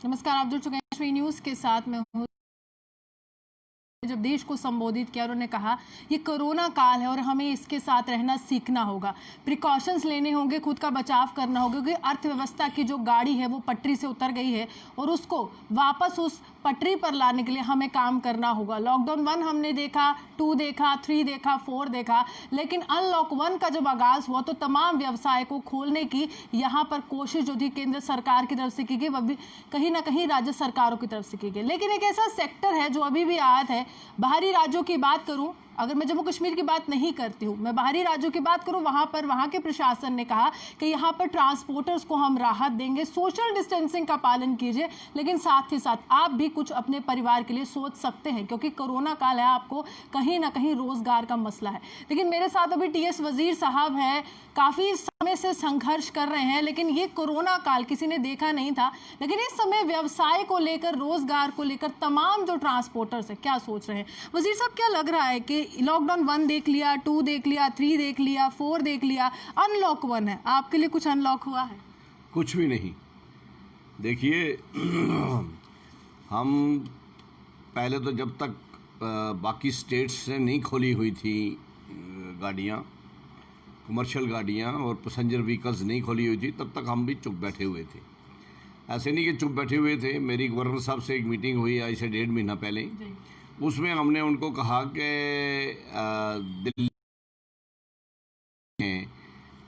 नमस्कार, आप जुड़ चुके हैं श्री न्यूज के साथ। मैं हूं। जब देश को संबोधित किया उन्होंने कहा ये कोरोना काल है और हमें इसके साथ रहना सीखना होगा, प्रिकॉशंस लेने होंगे, खुद का बचाव करना होगा, क्योंकि अर्थव्यवस्था की जो गाड़ी है वो पटरी से उतर गई है और उसको वापस उस पटरी पर लाने के लिए हमें काम करना होगा। लॉकडाउन 1 हमने देखा, 2 देखा, 3 देखा, 4 देखा, लेकिन अनलॉक 1 का जब आगाज हुआ तो तमाम व्यवसाय को खोलने की यहाँ पर कोशिश जो थी केंद्र सरकार की तरफ से की गई, वह भी कहीं ना कहीं राज्य सरकारों की तरफ से की गई। लेकिन एक ऐसा सेक्टर है जो अभी भी आहत है। बाहरी राज्यों की बात करूं, अगर मैं जम्मू कश्मीर की बात नहीं करती हूं, मैं बाहरी राज्यों की बात करूं, वहां के प्रशासन ने कहा कि यहां पर ट्रांसपोर्टर्स को हम राहत देंगे, सोशल डिस्टेंसिंग का पालन कीजिए, लेकिन साथ ही साथ आप भी कुछ अपने परिवार के लिए सोच सकते हैं, क्योंकि कोरोना काल है, आपको कहीं ना कहीं रोजगार का मसला है। लेकिन मेरे साथ अभी टीएस वजीर साहब हैं, काफी समय से संघर्ष कर रहे हैं, लेकिन ये कोरोना काल किसी ने देखा नहीं था। लेकिन इस समय व्यवसाय को लेकर, रोजगार को लेकर तमाम जो ट्रांसपोर्टर्स है क्या सोच रहे हैं? वजीर साहब, क्या लग रहा है कि लॉकडाउन 1 देख लिया, 2 देख लिया, 3 देख लिया, 4 देख लिया, अनलॉक 1 है, आपके लिए कुछ अनलॉक हुआ है? कुछ भी नहीं। देखिए, हम पहले तो जब तक बाकी स्टेट्स से नहीं खोली हुई थी गाड़ियाँ, कमर्शियल गाड़ियाँ और पैसेंजर व्हीकल्स नहीं खोली हुई थी, तब तक हम भी चुप बैठे हुए थे। ऐसे नहीं कि चुप बैठे हुए थे। मेरी गवर्नर साहब से एक मीटिंग हुई आज से 1.5 महीना पहले। उसमें हमने उनको कहा कि दिल्ली में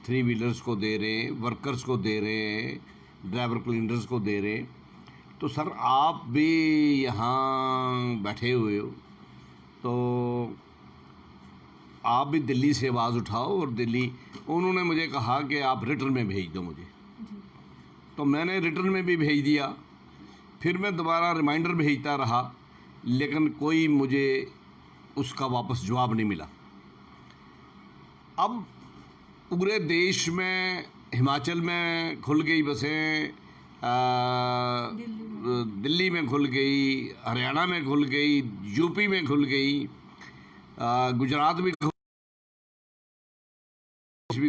3 व्हीलर्स को दे रहे, वर्कर्स को दे रहे, ड्राइवर क्लीनर्स को दे रहे, तो सर आप भी यहाँ बैठे हुए हो, तो आप भी दिल्ली से आवाज़ उठाओ। और दिल्ली, उन्होंने मुझे कहा कि आप रिटर्न में भेज दो मुझे, तो मैंने रिटर्न में भी भेज दिया। फिर मैं दोबारा रिमाइंडर भेजता रहा, लेकिन कोई मुझे उसका वापस जवाब नहीं मिला। अब पूरे देश में, हिमाचल में खुल गई बसें, दिल्ली में खुल गई, हरियाणा में खुल गई, यूपी में खुल गई, गुजरात भी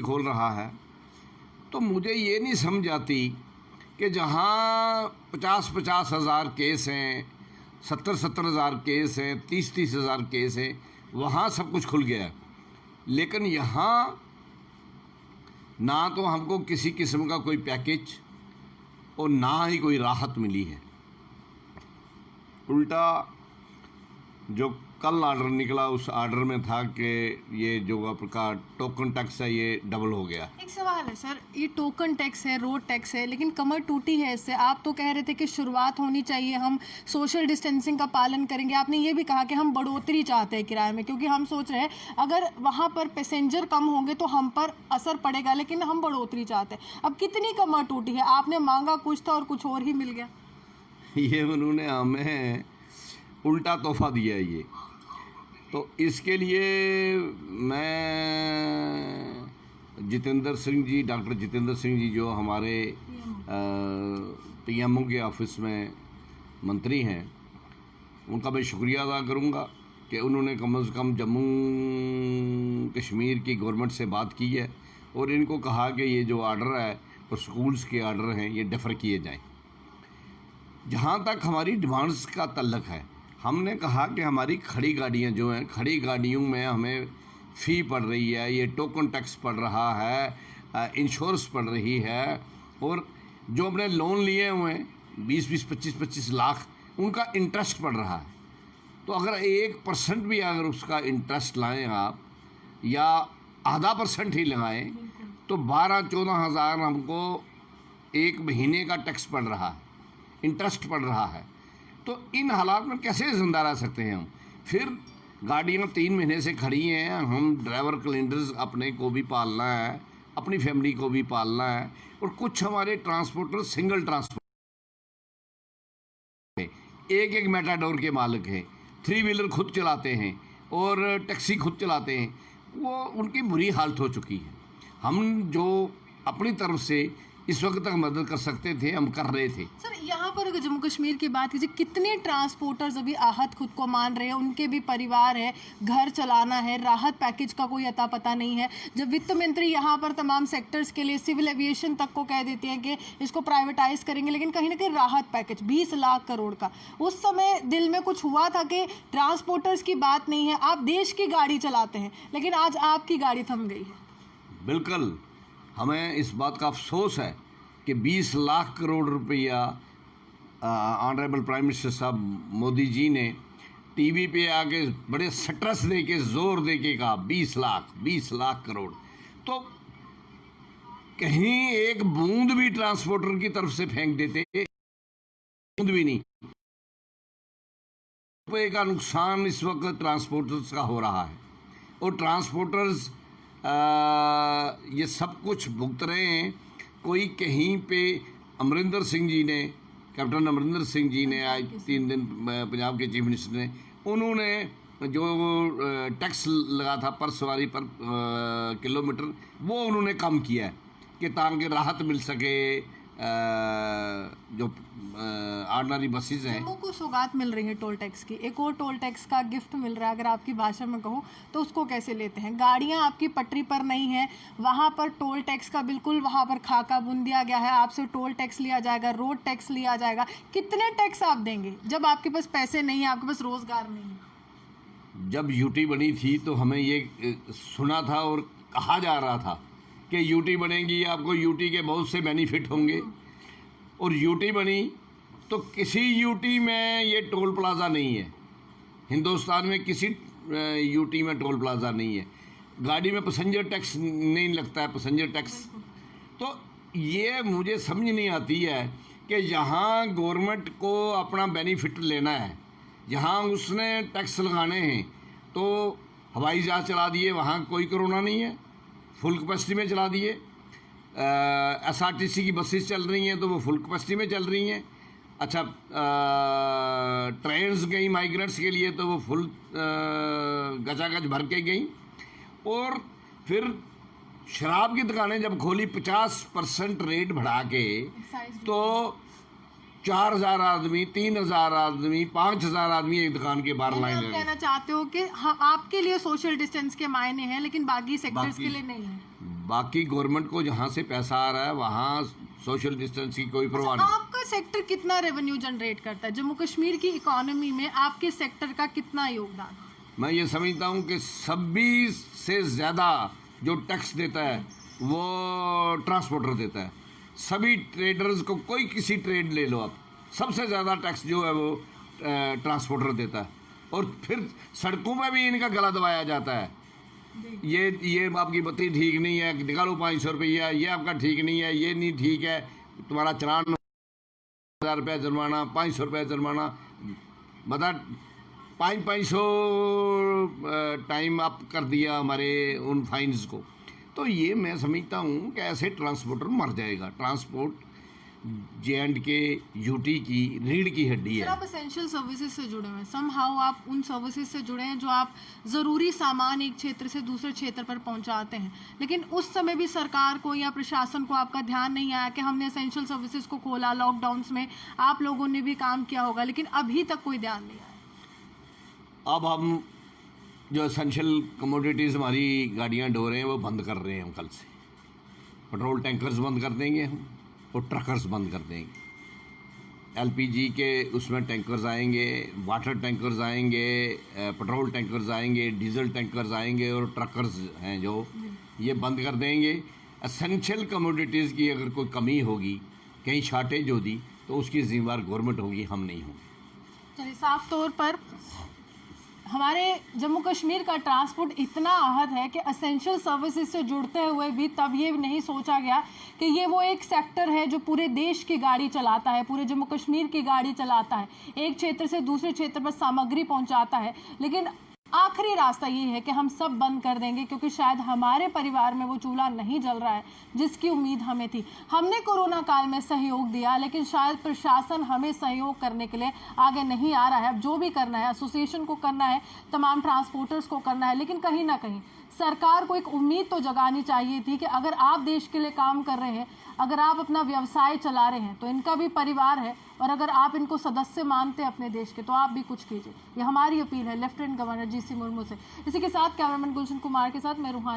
खोल रहा है। तो मुझे ये नहीं समझ आती कि जहाँ 50-50 हज़ार केस हैं, 70-70 हज़ार केस हैं, 30-30 हज़ार केस हैं, वहाँ सब कुछ खुल गया, लेकिन यहाँ ना तो हमको किसी किस्म का कोई पैकेज और ना ही कोई राहत मिली है। उल्टा जो कल ऑर्डर निकला, उस ऑर्डर में था कि ये जो आपका टोकन टैक्स है ये डबल हो गया। एक सवाल है सर, ये टोकन टैक्स है, रोड टैक्स है, लेकिन कमर टूटी है इससे। आप तो कह रहे थे कि शुरुआत होनी चाहिए, हम सोशल डिस्टेंसिंग का पालन करेंगे। आपने ये भी कहा कि हम बढ़ोतरी चाहते हैं किराए में, क्योंकि हम सोच रहे हैं अगर वहाँ पर पैसेंजर कम होंगे तो हम पर असर पड़ेगा, लेकिन हम बढ़ोतरी चाहते हैं। अब कितनी कमर टूटी है? आपने मांगा कुछ था और कुछ और ही मिल गया। ये उन्होंने हमें उल्टा तोहफा दिया है ये। तो इसके लिए मैं जितेंद्र सिंह जी, डॉक्टर जितेंद्र सिंह जी जो हमारे पीएमओ के ऑफिस में मंत्री हैं, उनका मैं शुक्रिया अदा करूंगा कि उन्होंने कम से कम जम्मू कश्मीर की गवर्नमेंट से बात की है और इनको कहा कि ये जो ऑर्डर है और स्कूल्स के ऑर्डर हैं ये डेफर किए जाएं। जहाँ तक हमारी डिमांड्स का तल्लक है, हमने कहा कि हमारी खड़ी गाड़ियाँ जो हैं, खड़ी गाड़ियों में हमें फ़ी पड़ रही है, ये टोकन टैक्स पड़ रहा है, इंश्योरेंस पड़ रही है, और जो अपने लोन लिए हुए हैं 20-20, 25-25 लाख, उनका इंटरेस्ट पड़ रहा है। तो अगर 1% भी अगर उसका इंटरेस्ट लाएं आप, या आधा % ही लगाएं, तो 12-14 हज़ार हमको एक महीने का टैक्स पड़ रहा है, इंटरेस्ट पड़ रहा है। तो इन हालात में कैसे जिंदा रह सकते हैं हम? फिर गाड़ियाँ 3 महीने से खड़ी हैं, हम ड्राइवर क्लीनर्स अपने को भी पालना है, अपनी फैमिली को भी पालना है, और कुछ हमारे ट्रांसपोर्टर सिंगल ट्रांसपोर्ट एक मेटाडोर के मालिक हैं, 3 व्हीलर खुद चलाते हैं और टैक्सी खुद चलाते हैं, वो उनकी बुरी हालत हो चुकी है। हम जो अपनी तरफ से इस वक्त तक मदद कर सकते थे, हम कर रहे थे। सर यहाँ पर अगर जम्मू कश्मीर की बात कीजिए, कितने ट्रांसपोर्टर्स अभी आहत खुद को मान रहे हैं, उनके भी परिवार है, घर चलाना है, राहत पैकेज का कोई अता पता नहीं है। जब वित्त मंत्री यहाँ पर तमाम सेक्टर्स के लिए सिविल एविएशन तक को कह देते हैं कि इसको प्राइवेटाइज करेंगे, लेकिन कहीं ना कहीं राहत पैकेज 20 लाख करोड़ का, उस समय दिल में कुछ हुआ था कि ट्रांसपोर्टर्स की बात नहीं है, आप देश की गाड़ी चलाते हैं, लेकिन आज आपकी गाड़ी थम गई है। बिल्कुल, हमें इस बात का अफसोस है कि 20 लाख करोड़ रुपया ऑनरेबल प्राइम मिनिस्टर साहब मोदी जी ने टीवी पे आके बड़े स्ट्रेस दे के जोर दे के कहा 20 लाख करोड़। तो कहीं एक बूंद भी ट्रांसपोर्टर की तरफ से फेंक देते, बूंद भी नहीं। रुपये का नुकसान इस वक्त ट्रांसपोर्टर्स का हो रहा है और ट्रांसपोर्टर्स ये सब कुछ भुगत रहे हैं। कोई कहीं पे अमरिंदर सिंह जी ने, कैप्टन अमरिंदर सिंह जी ने आज 3 दिन पंजाब के चीफ मिनिस्टर ने, उन्होंने जो टैक्स लगा था पर सवारी पर किलोमीटर, वो उन्होंने कम किया है कि ताकि राहत मिल सके जो ऑर्डिनरी बसेस हैं। जम्मू को सौगात मिल रही है टोल टैक्स की, एक और टोल टैक्स का गिफ्ट मिल रहा है, अगर आपकी भाषा में कहूँ तो उसको कैसे लेते हैं? गाड़ियाँ आपकी पटरी पर नहीं है, वहाँ पर टोल टैक्स का बिल्कुल वहाँ पर खाका बुन दिया गया है, आपसे टोल टैक्स लिया जाएगा, रोड टैक्स लिया जाएगा। कितने टैक्स आप देंगे जब आपके पास पैसे नहीं है, आपके पास रोजगार नहीं है? जब यूटी बनी थी तो हमें ये सुना था और कहा जा रहा था कि यूटी बनेगी, आपको यूटी के बहुत से बेनिफिट होंगे, और यूटी बनी तो किसी यूटी में ये टोल प्लाज़ा नहीं है। हिंदुस्तान में किसी यूटी में टोल प्लाज़ा नहीं है। गाड़ी में पैसेंजर टैक्स नहीं लगता है, पैसेंजर टैक्स। तो ये मुझे समझ नहीं आती है कि यहाँ गवर्नमेंट को अपना बेनिफिट लेना है, जहाँ उसने टैक्स लगाने हैं, तो हवाई जहाज़ चला दिए, वहाँ कोई कोरोना नहीं है, फुल कैपेसिटी में चला दिए। एसआरटीसी की बसेस चल रही हैं तो वो फुल कैपेसिटी में चल रही हैं। अच्छा, ट्रेन्स गई माइग्रेंट्स के लिए तो वो फुल गचागच भर के गई। और फिर शराब की दुकानें जब खोली 50% रेट बढ़ा के, तो 4000 आदमी, 3000 आदमी, 5000 आदमी एक दुकान के बाहर लाइन लगे। कहना चाहते हो कि हाँ, आपके लिए सोशल डिस्टेंस के मायने हैं, लेकिन बाकी सेक्टर्स के लिए नहीं है। बाकी गवर्नमेंट को जहाँ से पैसा आ रहा है वहाँ सोशल डिस्टेंस की कोई परवाह नहीं। आपका सेक्टर कितना रेवेन्यू जनरेट करता है? जम्मू कश्मीर की इकोनॉमी में आपके सेक्टर का कितना योगदान? मैं ये समझता हूँ कि सभी से ज़्यादा जो टैक्स देता है वो ट्रांसपोर्टर देता है। सभी ट्रेडर्स को, कोई किसी ट्रेड ले लो आप, सबसे ज़्यादा टैक्स जो है वो ट्रांसपोर्टर देता है। और फिर सड़कों पर भी इनका गला दबाया जाता है। ये आपकी बत्ती ठीक नहीं है, निकालो 500 रुपया, ये आपका ठीक नहीं है, ये नहीं ठीक है, तुम्हारा चलान 1000 रुपया जुर्माना, 500 रुपया जुर्माना, मतलब 500 टाइम अप कर दिया हमारे उन फाइन्स को। तो ये मैं समझता हूँ कि ऐसे ट्रांसपोर्टर मर जाएगा। ट्रांसपोर्ट J&K यूटी की रीढ़ की हड्डी है। आप एसेंशियल सर्विसेज से जुड़े हुए हैं, समहाउ आप उन सर्विसेज से जुड़े हैं जो आप ज़रूरी सामान एक क्षेत्र से दूसरे क्षेत्र पर पहुंचाते हैं, लेकिन उस समय भी सरकार को या प्रशासन को आपका ध्यान नहीं आया कि हमने एसेंशियल सर्विसेज को खोला, लॉकडाउन्स में आप लोगों ने भी काम किया होगा, लेकिन अभी तक कोई ध्यान नहीं आया। अब हम जो एसेंशियल कमोडिटीज़ हमारी गाड़ियाँ ढो रहे हैं वो बंद कर रहे हैं हम कल से। पेट्रोल टैंकर्स बंद कर देंगे हम, और ट्रकर्स बंद कर देंगे। एलपीजी के उसमें टैंकर्स आएंगे, वाटर टैंकर्स आएंगे, पेट्रोल टैंकर्स आएंगे, डीजल टैंकर्स आएंगे, और ट्रकर्स हैं जो ये बंद कर देंगे। एसेंशियल कमोडिटीज़ की अगर कोई कमी होगी, कहीं शॉर्टेज होगी, तो उसकी जिम्मेदार गवर्नमेंट होगी, हम नहीं होंगे। चलिए, साफ तौर पर हमारे जम्मू कश्मीर का ट्रांसपोर्ट इतना आहत है कि एसेंशियल सर्विसेज से जुड़ते हुए भी तब ये नहीं सोचा गया कि ये वो एक सेक्टर है जो पूरे देश की गाड़ी चलाता है, पूरे जम्मू कश्मीर की गाड़ी चलाता है, एक क्षेत्र से दूसरे क्षेत्र पर सामग्री पहुंचाता है। लेकिन आखिरी रास्ता ये है कि हम सब बंद कर देंगे, क्योंकि शायद हमारे परिवार में वो चूल्हा नहीं जल रहा है जिसकी उम्मीद हमें थी। हमने कोरोना काल में सहयोग दिया, लेकिन शायद प्रशासन हमें सहयोग करने के लिए आगे नहीं आ रहा है। अब जो भी करना है, एसोसिएशन को करना है, तमाम ट्रांसपोर्टर्स को करना है, लेकिन कहीं ना कहीं सरकार को एक उम्मीद तो जगानी चाहिए थी कि अगर आप देश के लिए काम कर रहे हैं, अगर आप अपना व्यवसाय चला रहे हैं तो इनका भी परिवार है, और अगर आप इनको सदस्य मानते हैं अपने देश के तो आप भी कुछ कीजिए। ये हमारी अपील है लेफ्टिनेंट गवर्नर जीसी मुर्मू से। इसी के साथ कैमरामैन गुलशन कुमार के साथ मैं रूहानी।